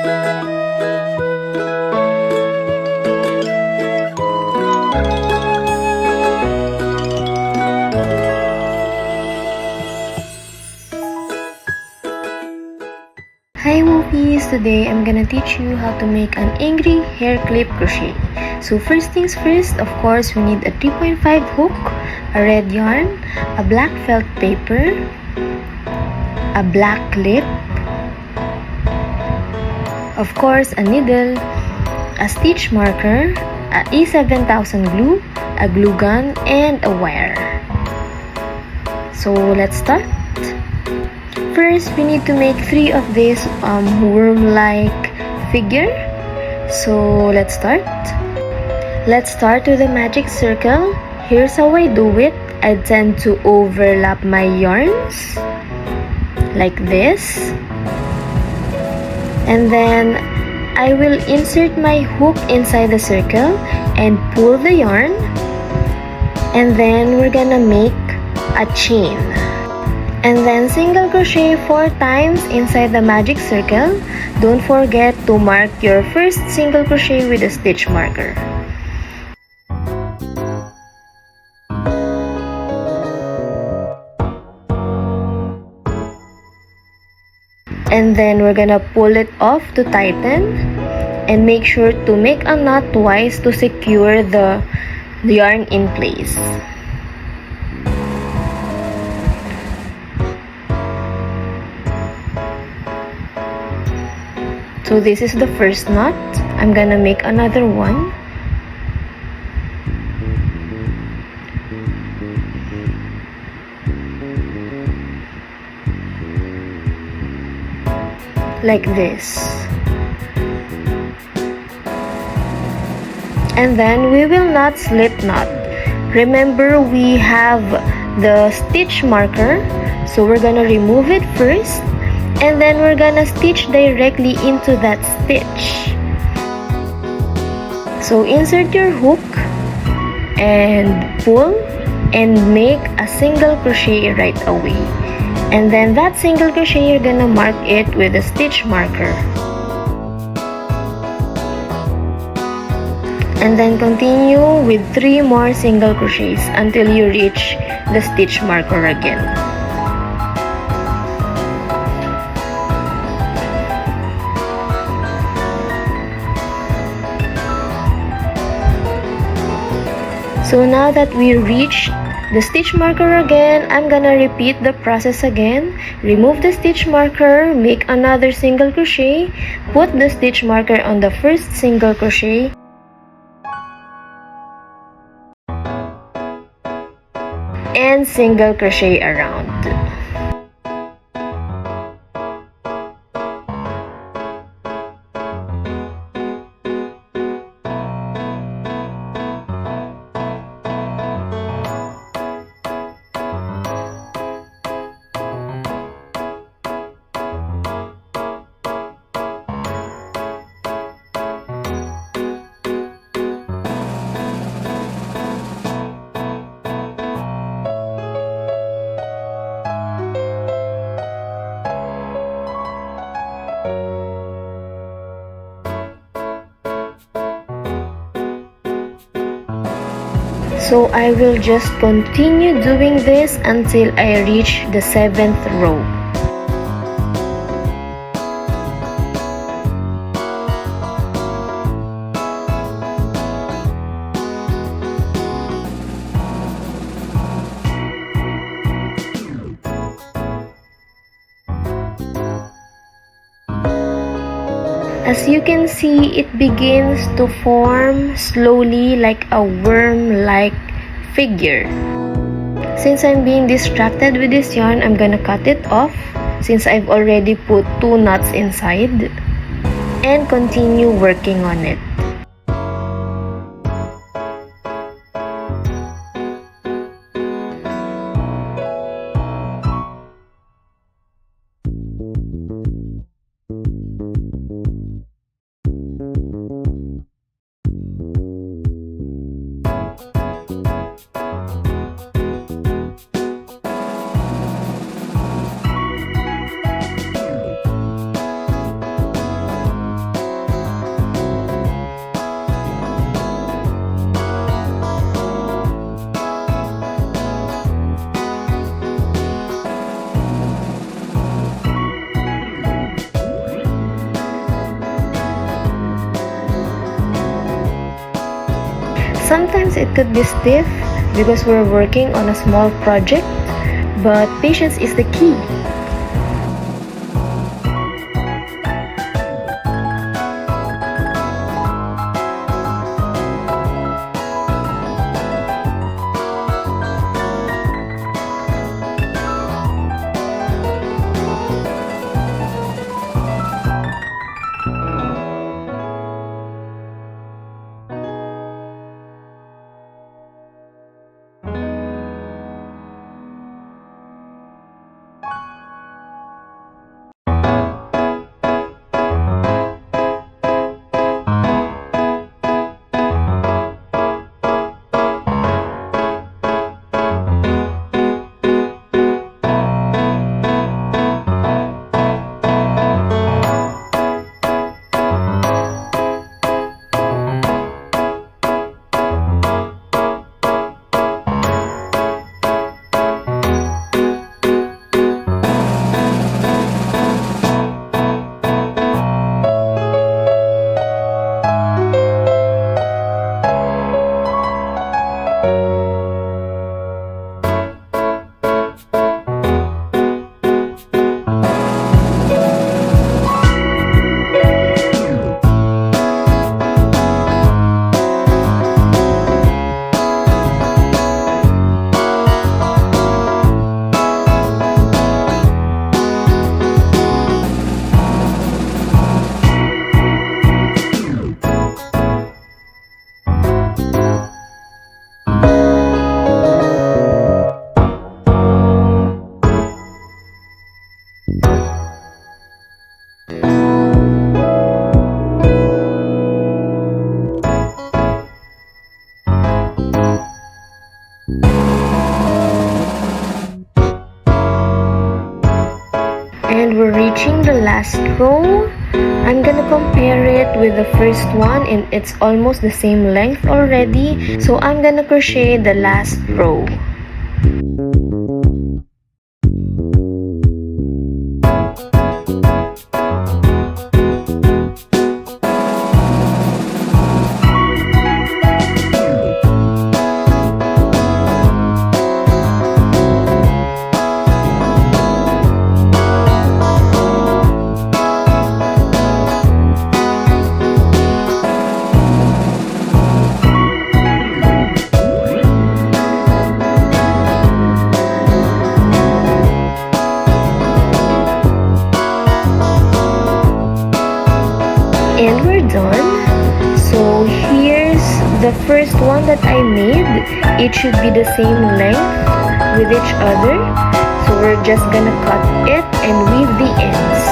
Hi Whoopies! Today I'm gonna teach you how to make an angry hair clip crochet. So first things first, of course, we need a 3.5 hook, a red yarn, a black felt paper, a black clip, of course a needle, a stitch marker, a E7000 glue, a glue gun, and a wire. So let's start. First, we need to make 3 of these worm-like figure. So let's start. Let's start with the magic circle. Here's how I do it. I tend to overlap my yarns like this. And then I will insert my hook inside the circle and pull the yarn. And then we're gonna make a chain. And then single crochet 4 times inside the magic circle. Don't forget to mark your first single crochet with a stitch marker. And then we're gonna pull it off to tighten, and make sure to make a knot twice to secure the yarn in place. So this is the first knot. I'm gonna make another one. Like this. And then we will not slip knot. Remember, we have the stitch marker, so we're gonna remove it first. And then we're gonna stitch directly into that stitch. So insert your hook and pull and make a single crochet right away. And then that single crochet, you're gonna mark it with a stitch marker. And then continue with 3 more single crochets until you reach the stitch marker again. So now that we reached the stitch marker again, I'm gonna repeat the process again. Remove the stitch marker, make another single crochet, put the stitch marker on the first single crochet, and single crochet around. So I will just continue doing this until I reach the 7th row. As you can see, it begins to form slowly like a worm-like figure. Since I'm being distracted with this yarn, I'm gonna cut it off since I've already put 2 knots inside, and continue working on it. Sometimes it could be stiff because we're working on a small project, but patience is the key. And we're reaching the last row. I'm gonna compare it with the first one, and it's almost the same length already, so I'm gonna crochet the last row. And we're done. So here's the first one that I made. It should be the same length with each other. So we're just gonna cut it and weave the ends.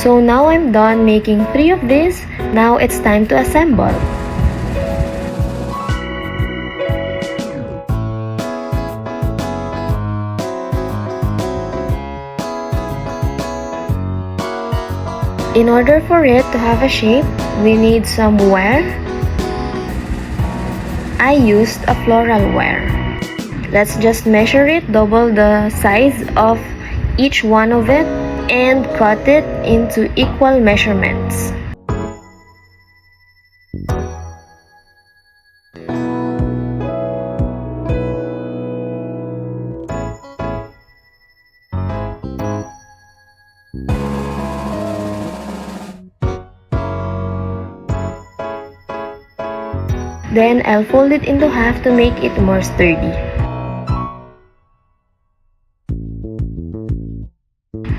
So now I'm done making 3 of this. Now it's time to assemble. In order for it to have a shape, we need some wire. I used a floral wire. Let's just measure it, double the size of each one of it, and cut it into equal measurements. Then I'll fold it into half to make it more sturdy.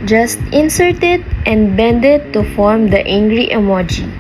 Just insert it and bend it to form the angry emoji.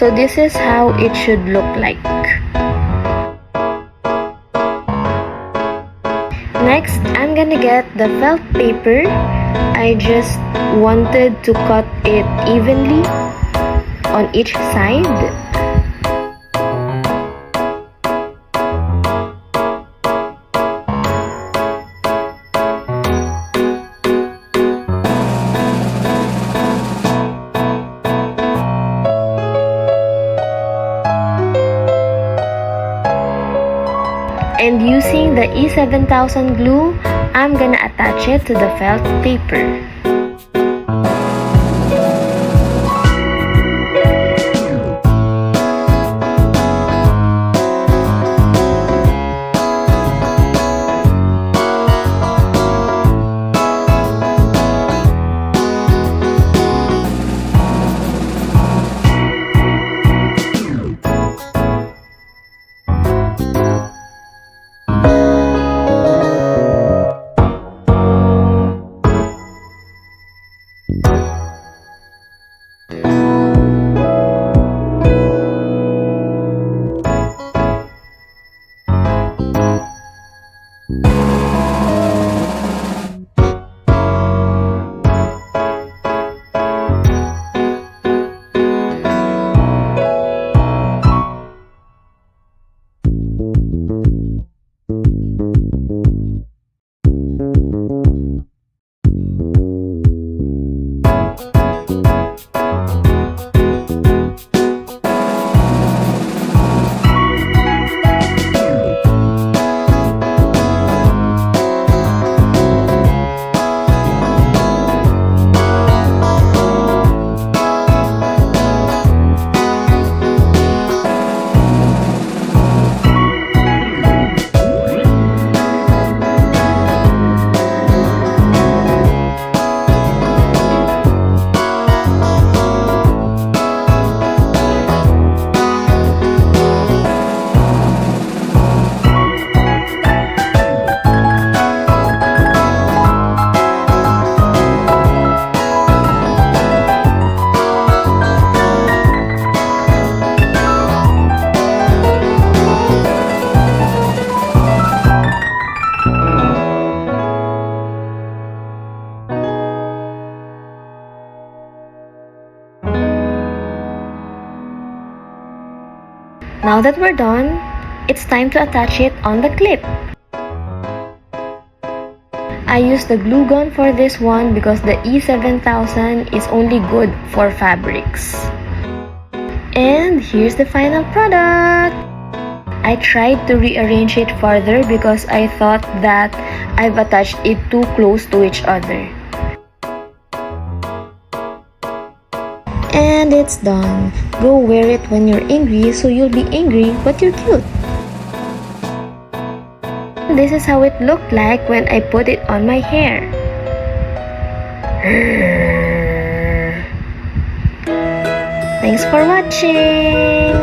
So this is how it should look like. Next, I'm gonna get the felt paper. I just wanted to cut it evenly on each side. And using the E7000 glue, I'm gonna attach it to the felt paper. Now that we're done, it's time to attach it on the clip. I used the glue gun for this one because the E7000 is only good for fabrics. And here's the final product! I tried to rearrange it further because I thought that I've attached it too close to each other. And it's done. Go wear it when you're angry, so you'll be angry but you're cute. This is how it looked like when I put it on my hair. Thanks for watching!